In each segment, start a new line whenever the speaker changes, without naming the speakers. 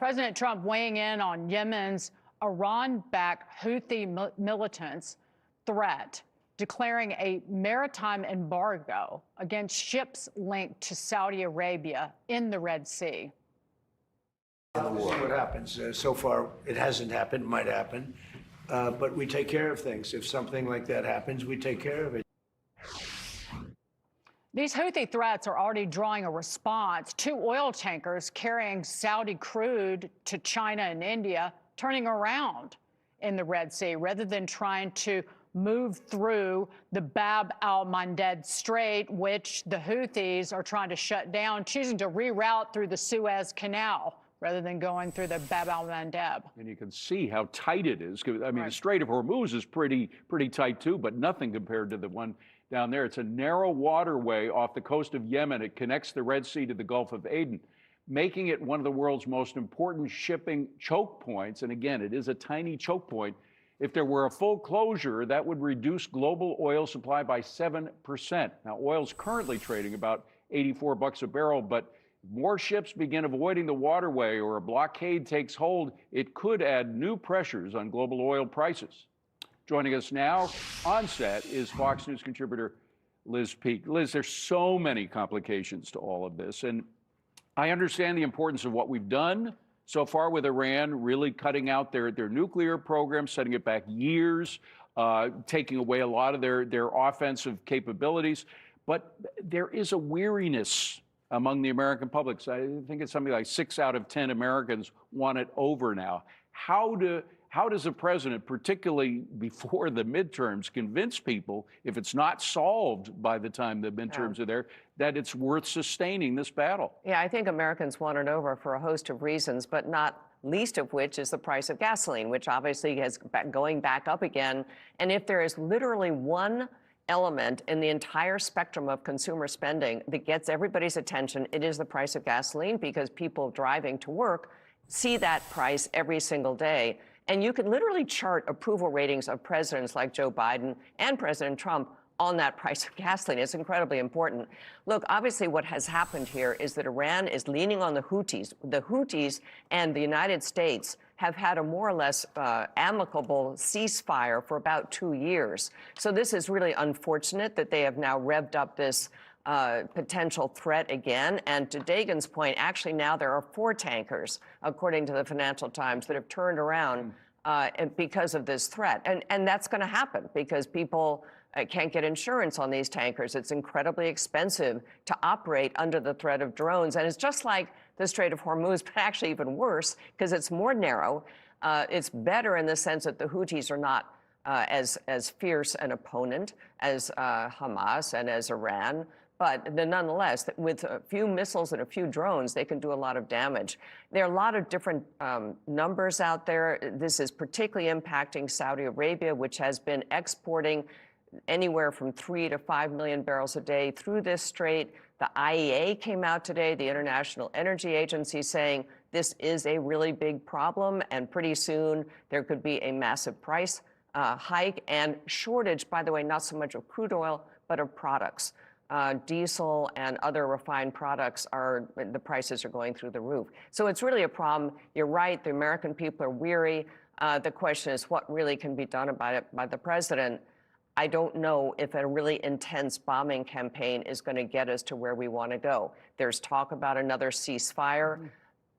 President Trump weighing in on Yemen's Iran-backed Houthi militants' threat, declaring a maritime embargo against ships linked to Saudi Arabia in the Red Sea.
We'll see what happens. So far, it hasn't happened, might happen, but we take care of things. If something like that happens, we take care of it.
These Houthi threats are already drawing a response. 2 oil tankers carrying Saudi crude to China and India turning around in the Red Sea rather than trying to move through the Bab al-Mandeb Strait, which the Houthis are trying to shut down, choosing to reroute through the Suez Canal rather than going through the Bab al-Mandeb.
And you can see how tight it is. I mean, the Strait of Hormuz is pretty tight too, but nothing compared to the one down there. It's a narrow waterway off the coast of Yemen. It connects the Red Sea to the Gulf of Aden, making it one of the world's most important shipping choke points. And again, it is a tiny choke point. If there were a full closure, that would reduce global oil supply by 7%. Now, oil's currently trading about $84 a barrel, but if more ships begin avoiding the waterway or a blockade takes hold, it could add new pressures on global oil prices. Joining us now on set is Fox News contributor Liz Peek. Liz, there's so many complications to all of this, and I understand the importance of what we've done so far with Iran, really cutting out their nuclear program, setting it back years, taking away a lot of their offensive capabilities. But there is a weariness among the American public. So I think it's something like 6 out of 10 Americans want it over now. How does the president, particularly before the midterms, convince people, if it's not solved by the time the midterms are there, that it's worth sustaining this battle?
Yeah, I think Americans want it over for a host of reasons, but not least of which is the price of gasoline, which obviously is going back up again. And if there is literally one element in the entire spectrum of consumer spending that gets everybody's attention, it is the price of gasoline, because people driving to work see that price every single day. And you can literally chart approval ratings of presidents like Joe Biden and President Trump on that price of gasoline. It's incredibly important. Look, obviously what has happened here is that Iran is leaning on the Houthis. The Houthis and the United States have had a more or less amicable ceasefire for about 2 years. So this is really unfortunate that they have now revved up this potential threat again. And to Dagan's point, actually now there are 4 tankers, according to the Financial Times, that have turned around because of this threat. And that's going to happen because people can't get insurance on these tankers. It's incredibly expensive to operate under the threat of drones. And it's just like the Strait of Hormuz, but actually even worse because it's more narrow. It's better in the sense that the Houthis are not as fierce an opponent as Hamas and as Iran. But nonetheless, with a few missiles and a few drones, they can do a lot of damage. There are a lot of different numbers out there. This is particularly impacting Saudi Arabia, which has been exporting anywhere from 3 to 5 million barrels a day through this strait. The IEA came out today, the International Energy Agency, saying this is a really big problem, and pretty soon there could be a massive price hike and shortage, by the way, not so much of crude oil, but of products. Diesel and other refined products the prices are going through the roof. So it's really a problem. You're right, the American people are weary. The question is what really can be done about it by the president. I don't know if a really intense bombing campaign is going to get us to where we want to go. There's talk about another ceasefire.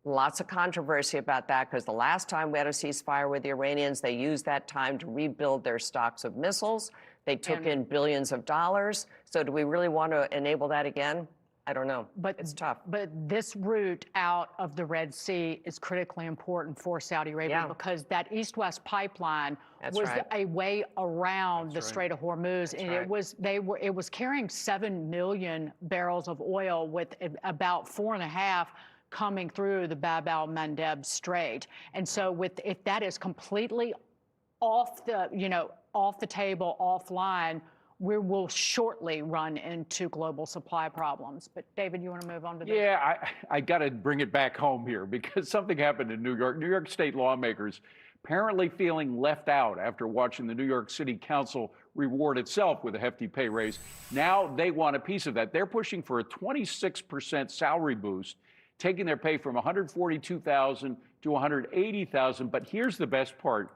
Lots of controversy about that because the last time we had a ceasefire with the Iranians, they used that time to rebuild their stocks of missiles. They took in billions of dollars. So do we really want to enable that again? I don't know. But it's tough.
But this route out of the Red Sea is critically important for Saudi Arabia because that east-west pipeline was a way around the Strait of Hormuz, and it was carrying 7 million barrels of oil with about 4.5 coming through the Bab al-Mandeb Strait. And so if that is completely off the table, offline, we will shortly run into global supply problems. But David, you want to move on to this?
Yeah, I got to bring it back home here because something happened in New York. New York State lawmakers apparently feeling left out after watching the New York City Council reward itself with a hefty pay raise. Now they want a piece of that. They're pushing for a 26% salary boost taking their pay from $142,000 to $180,000. But here's the best part.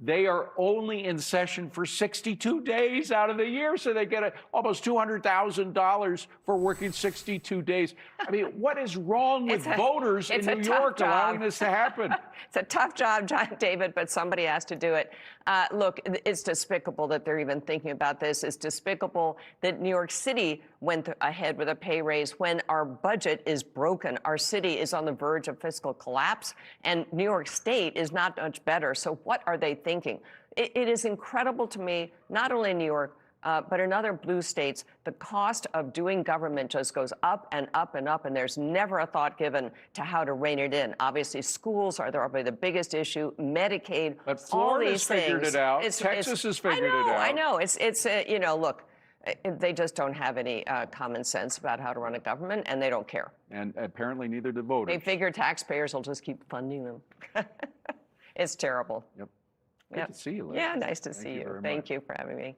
They are only in session for 62 days out of the year, so they get almost $200,000 for working 62 days. I mean, what is wrong with voters in New York allowing this to happen?
It's a tough job, David, but somebody has to do it. Look, it's despicable that they're even thinking about this. It's despicable that New York City went ahead with a pay raise when our budget is broken. Our city is on the verge of fiscal collapse, and New York State is not much better. So what are they thinking? It is incredible to me, not only in New York, but in other blue states, the cost of doing government just goes up and up and up, and there's never a thought given to how to rein it in. Obviously, schools are probably the biggest issue, Medicaid,
but
all these
Florida's figured
things.
it out. Texas has figured it out.
I know. It's you know, look, they just don't have any common sense about how to run a government, and they don't care.
And apparently neither do voters.
They figure taxpayers will just keep funding them. It's terrible.
Yep. Good to see you, Liz.
Yeah, nice to see you. Thank you for having me.